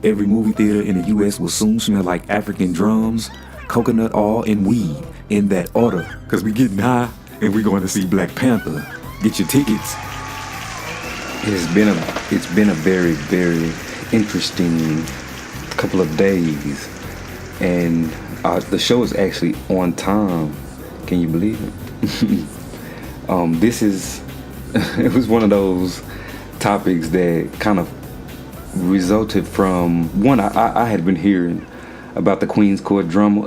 Every movie theater in the U.S. will soon smell like African drums, coconut oil, and weed in that order. Cause we getting high and we going to see Black Panther. Get your tickets. It's been a very, very interesting couple of days, and the show is actually on time. Can you believe it? This is it was one of those topics that kind of resulted from one. I had been hearing about the Queen's Court drama.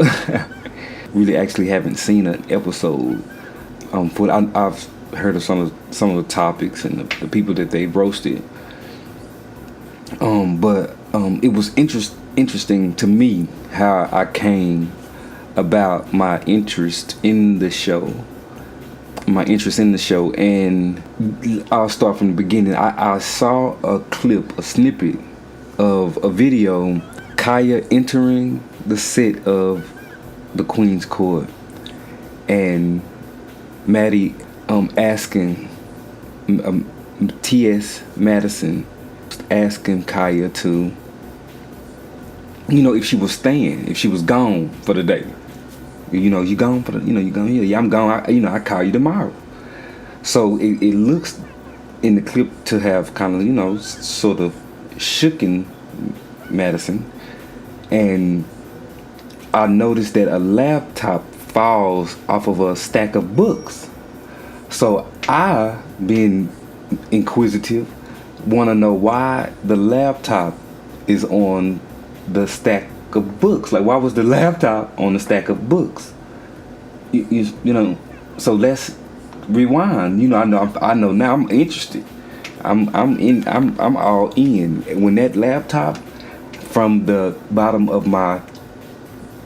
Really, actually haven't seen an episode. But I've heard of some of the topics and the people that they roasted. But it was interesting to me how I came about my interest in the show. And I'll start from the beginning. I saw a snippet of a video, Kaya entering the set of the Queen's Court, and Maddie asking T.S. Madison asking Kaya to, if she was staying, if she was gone for the day. You gone for the, you gone? Yeah, I'm gone. I call you tomorrow. So it looks in the clip to have kind of, sort of shooken Madison. And I noticed that a laptop falls off of a stack of books. So I, being inquisitive, want to know why the laptop is on the stack of books. Like, why was the laptop on the stack of books? So let's rewind. I know now. I'm interested. I'm all in. When that laptop from the bottom of my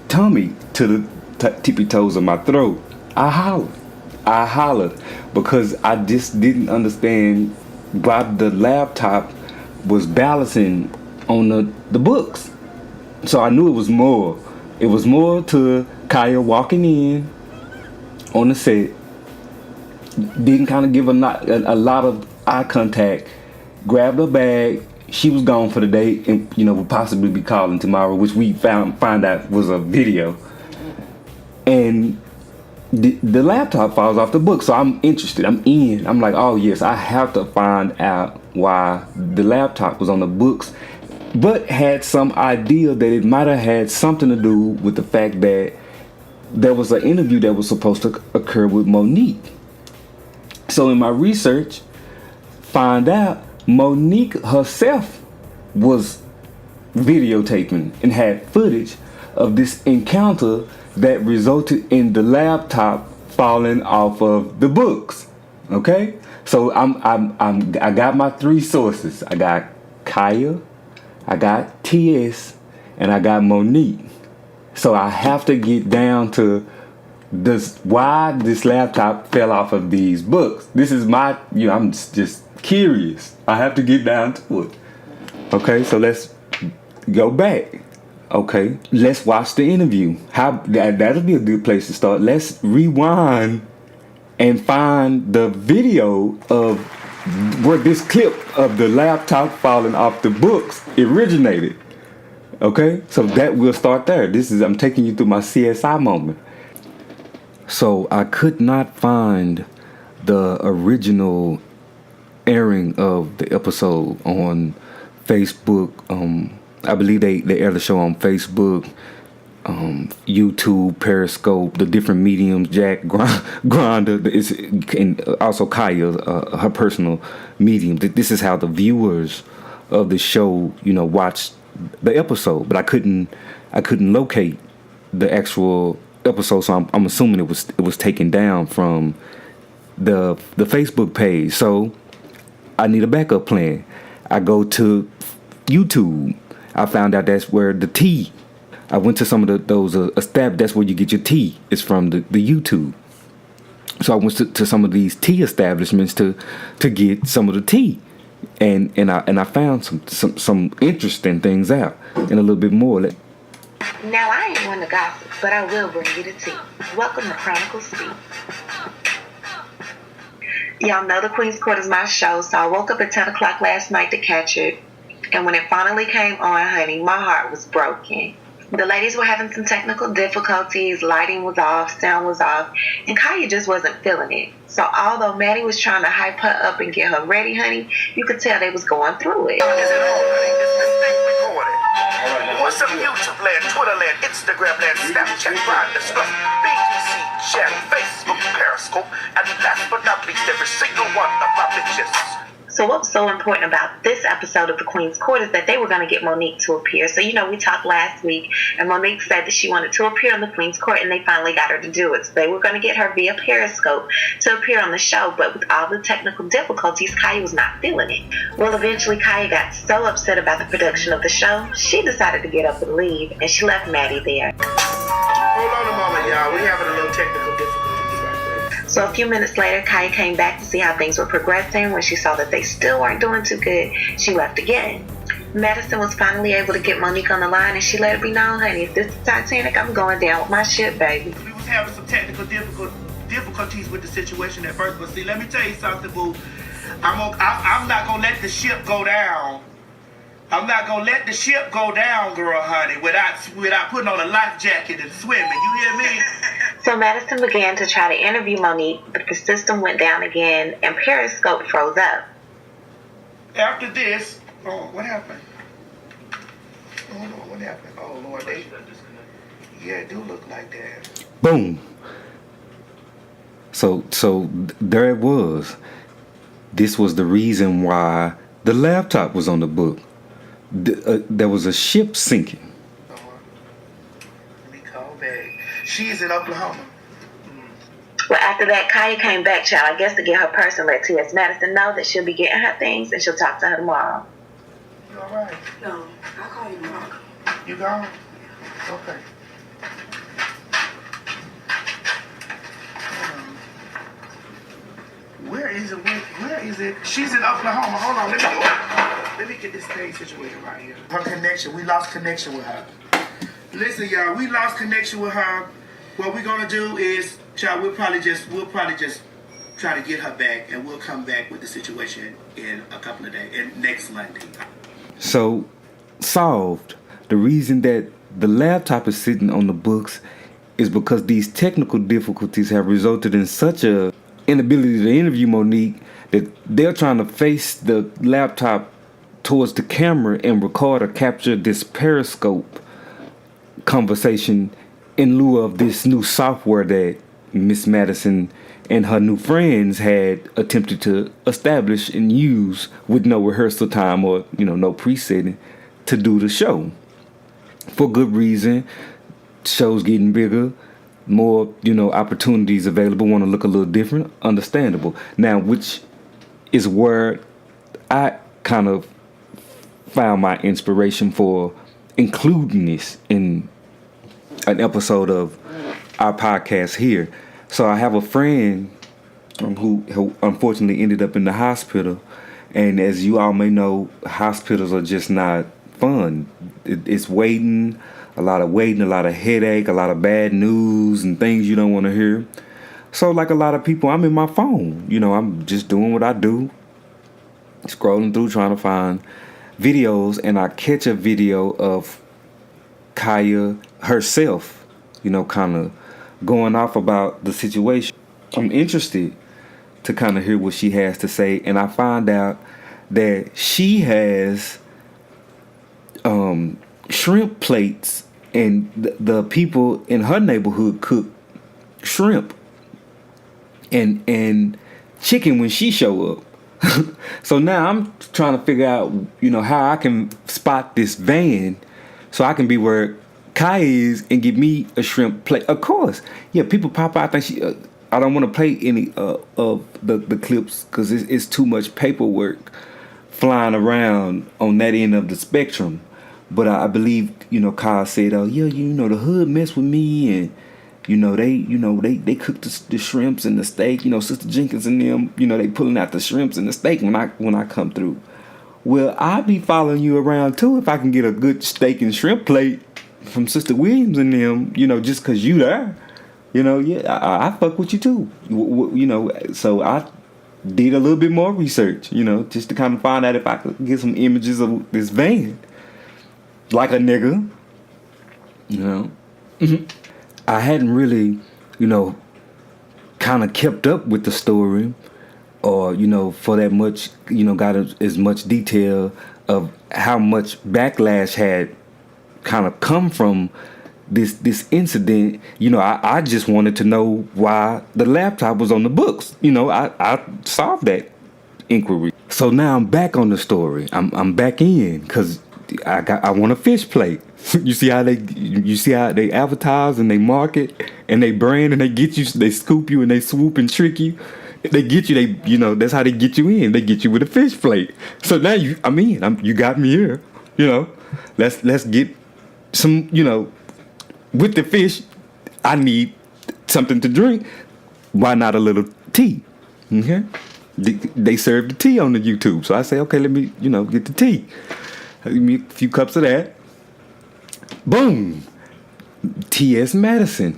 tummy to the tippy toes of my throat, I hollered because I just didn't understand why the laptop was balancing on the books. So I knew it was more. It was more to Kaya walking in on the set, didn't kind of give a lot of eye contact, grabbed her bag. She was gone for the day, and would possibly be calling tomorrow, which we find out was a video. And the laptop falls off the book, so I'm interested. I'm in. I'm like, oh yes, I have to find out why the laptop was on the books, but had some idea that it might have had something to do with the fact that there was an interview that was supposed to occur with Monique. So in my research, find out Monique herself was videotaping and had footage of this encounter that resulted in the laptop falling off of the books. Okay, so I got my three sources. I got Kaya, I got T.S., and I got Monique. So I have to get down to why this laptop fell off of these books. This is my, I'm just curious. I have to get down to it. Okay, so let's go back. Okay, let's watch the interview. That'll be a good place to start. Let's rewind and find the video of where this clip of the laptop falling off the books originated. Okay, so that we'll start there. I'm taking you through my CSI moment. So I could not find the original airing of the episode on Facebook. I believe they air the show on Facebook, YouTube, Periscope, the different mediums, Jack, Grindr, and also Kaya, her personal medium. This is how the viewers of the show, watched the episode, but I couldn't locate the actual episode, so I'm assuming it was taken down from the Facebook page. So I need a backup plan. I go to YouTube. I found out that's where the tea. I went to some of those that's where you get your tea. It's from the YouTube. So I went to some of these tea establishments to get some of the tea. And I found some interesting things out and a little bit more. Now, I ain't one to gossip, but I will bring you the tea. Welcome to Chronicles Speak. Y'all know the Queen's Court is my show, so I woke up at 10 o'clock last night to catch it. And when it finally came on, honey, my heart was broken. The ladies were having some technical difficulties, lighting was off, sound was off, and Kaya just wasn't feeling it. So although Maddie was trying to hype her up and get her ready, honey, you could tell they was going through it. Is it on, honey? This thing recorded. What's up, YouTube land, Twitter land, Instagram land, Snapchat, Pride, Discuss, BTC, Chat, Facebook, Periscope, and last but not least, every single one of my bitches. So what was so important about this episode of The Queen's Court is that they were going to get Monique to appear. So, we talked last week, and Monique said that she wanted to appear on The Queen's Court, and they finally got her to do it. So they were going to get her via Periscope to appear on the show, but with all the technical difficulties, Kaya was not feeling it. Well, eventually, Kaya got so upset about the production of the show, she decided to get up and leave, and she left Maddie there. Hold on a moment, y'all. We having a little technical difficulties right there. So a few minutes later, Kaya came back to see how things were progressing. When she saw that they still weren't doing too good, she left again. Madison was finally able to get Monique on the line, and she let it be known, honey, if this is Titanic, I'm going down with my ship, baby. We was having some technical difficulties with the situation at first, but see, let me tell you something, boo. I'm not gonna let the ship go down. I'm not gonna let the ship go down, girl, honey, without putting on a life jacket and swimming. You hear me? So Madison began to try to interview Monique, but the system went down again, and Periscope froze up. After this, what happened? Oh, Lord, what happened? Oh, Lord, yeah, it do look like that. Boom. So there it was. This was the reason why the laptop was on the book. There was a ship sinking. Let me call back. She's in Oklahoma. Well, after that, Kaya came back, child, I guess to get her purse and let T.S. Madison know that she'll be getting her things, and she'll talk to her tomorrow. You all right? No, I'll call you tomorrow. You gone? Okay. Where is it? Where is it? She's in Oklahoma. Hold on. Let me get this thing situated right here. Her connection. We lost connection with her. Listen, y'all. We lost connection with her. What we're gonna do is, child, we'll probably just try to get her back, and we'll come back with the situation in a couple of days, and next Monday. So, solved. The reason that the laptop is sitting on the books is because these technical difficulties have resulted in such a inability to interview Monique that they're trying to face the laptop towards the camera and record or capture this Periscope conversation in lieu of this new software that Miss Madison and her new friends had attempted to establish and use with no rehearsal time or, no presetting to do the show. For good reason. Show's getting bigger, more, opportunities available, want to look a little different, understandable. Now, which is where I kind of found my inspiration for including this in an episode of our podcast here. So I have a friend who unfortunately ended up in the hospital, and as you all may know, hospitals are just not fun. It's waiting, a lot of headache, a lot of bad news and things you don't want to hear. So like a lot of people, I'm in my phone. I'm just doing what I do, scrolling through trying to find videos, and I catch a video of Kaya herself, kind of going off about the situation. I'm interested to kind of hear what she has to say, and I find out that she has shrimp plates, and the people in her neighborhood cook shrimp and chicken when she show up. So now I'm trying to figure out, how I can spot this van so I can be where Kaya is and give me a shrimp plate. Of course, yeah, people pop out. I don't want to play any of the clips because it's too much paperwork flying around on that end of the spectrum. But I believe, Kyle said, "Oh yeah, the hood messed with me, and they cooked the shrimps and the steak. Sister Jenkins and them, they pulling out the shrimps and the steak when I come through. Well, I'll be following you around too if I can get a good steak and shrimp plate from Sister Williams and them, just cause you there. Yeah, I fuck with you too. So did a little bit more research, just to kind of find out if I could get some images of this van. Like a nigga, I hadn't really, kind of kept up with the story or, for that much, got as much detail of how much backlash had kind of come from this incident. I just wanted to know why the laptop was on the books. I solved that inquiry. So now I'm back on the story. I'm back in because I want a fish plate. You see how they advertise and they market and they brand and they get you, they scoop you and they swoop and trick you. They get you. That's how they get you in. They get you with a fish plate. So now I'm in. You got me here. Let's get some. With the fish, I need something to drink. Why not a little tea? Okay. They serve the tea on the YouTube, so I say, okay, let me get the tea. Give me a few cups of that. Boom. T.S. Madison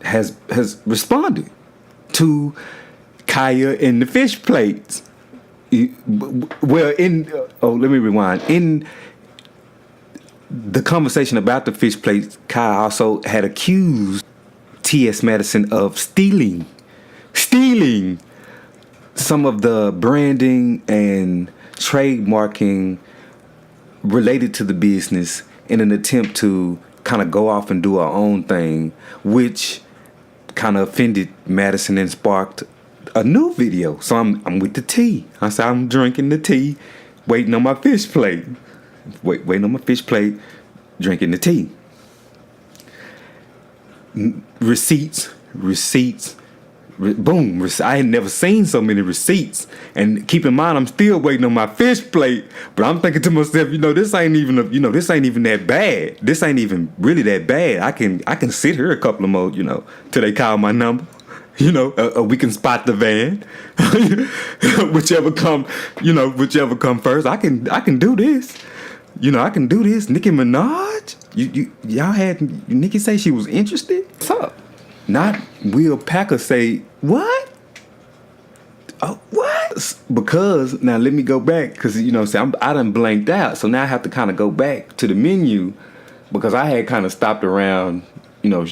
has responded to Kaya and the fish plates. Well, let me rewind. In the conversation about the fish plates, Kaya also had accused T.S. Madison of stealing some of the branding and trademarking related to the business in an attempt to kind of go off and do our own thing, which kind of offended Madison and sparked a new video. So I'm with the tea. I said I'm drinking the tea, waiting on my fish plate. Waiting on my fish plate, drinking the tea. Receipts. Boom. I had never seen so many receipts. And keep in mind, I'm still waiting on my fish plate. But I'm thinking to myself, this ain't even that bad. This ain't even really that bad. I can sit here a couple of more, till they call my number. We can spot the van. whichever come first. I can do this. I can do this. Nicki Minaj? Y'all had Nicki say she was interested? What's up? Not Will Packer say, what? Oh, what? Because, now let me go back, because, I done blanked out. So now I have to kind of go back to the menu, because I had kind of stopped around,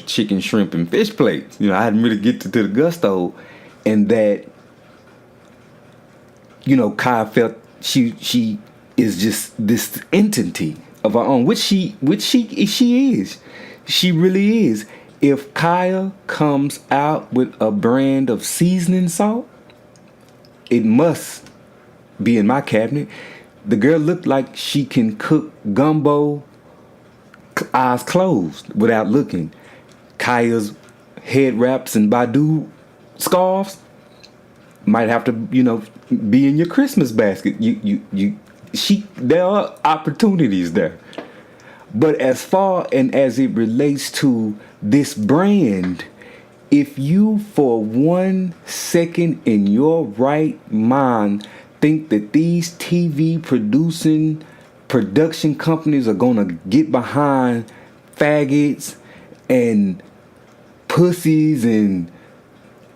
chicken, shrimp, and fish plates. I hadn't really get to the gusto. And that, Kaya felt she is just this entity of her own, which she is. She really is. If Kaya comes out with a brand of seasoning salt, it must be in my cabinet. The girl looked like she can cook gumbo eyes closed without looking. Kaya's head wraps and Badu scarves might have to, be in your Christmas basket. There are opportunities there. But as far and as it relates to this brand, if you for 1 second in your right mind think that these TV production companies are gonna get behind faggots and pussies and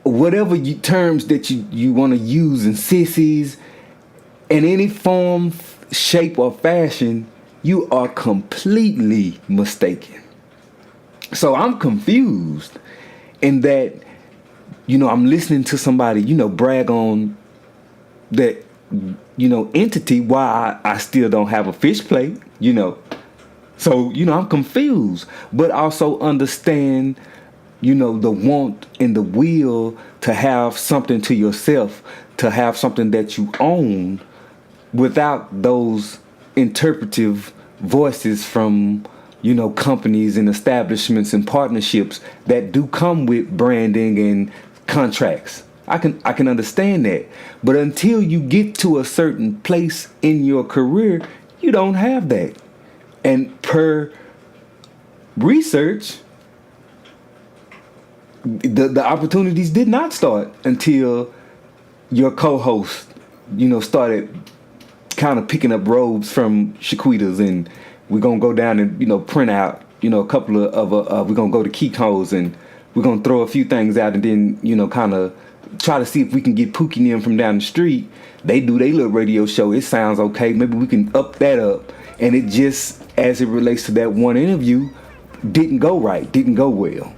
whatever terms that you want to use, and sissies in any form, shape, or fashion, you are completely mistaken. So I'm confused in that, I'm listening to somebody, brag on that, entity, why I still don't have a fish plate, So, I'm confused, but also understand, the want and the will to have something to yourself, to have something that you own without those interpretive voices from, companies and establishments and partnerships that do come with branding and contracts. I can understand that. But until you get to a certain place in your career, you don't have that. And per research, the opportunities did not start until your co-host, started kind of picking up robes from Shaquitas, and we're gonna go down and print out a couple of we're gonna go to Kiko's and we're gonna throw a few things out, and then kind of try to see if we can get Pookie and them from down the street. They do their little radio show. It sounds okay. Maybe we can up that up. And it just, as it relates to that one interview, didn't go right, didn't go well.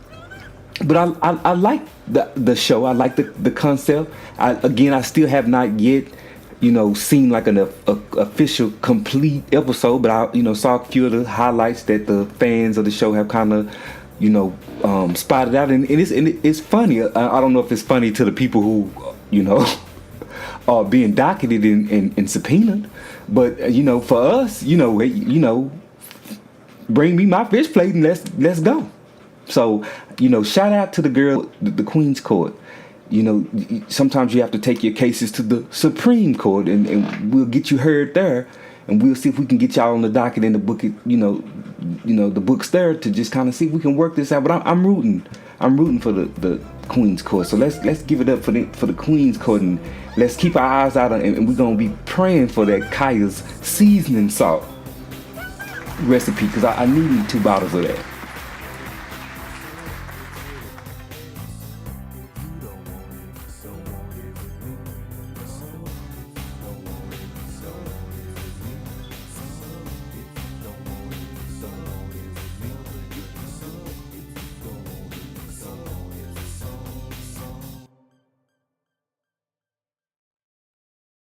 But I like the show. I like the concept. I still have not yet, seen like an official complete episode. But I, saw a few of the highlights that the fans of the show have kind of, spotted out. And it's funny. I don't know if it's funny to the people who, are being docketed and subpoenaed. But for us, bring me my fish plate and let's go. So, shout out to the girl, the Queen's Court. Sometimes you have to take your cases to the Supreme Court, and we'll get you heard there, and we'll see if we can get y'all on the docket in the book, the books there to just kind of see if we can work this out. But I'm rooting for the Queen's Court. So let's give it up for the Queen's Court, and let's keep our eyes out on, and we're gonna be praying for that Kaya's seasoning salt recipe, because I need 2 bottles of that.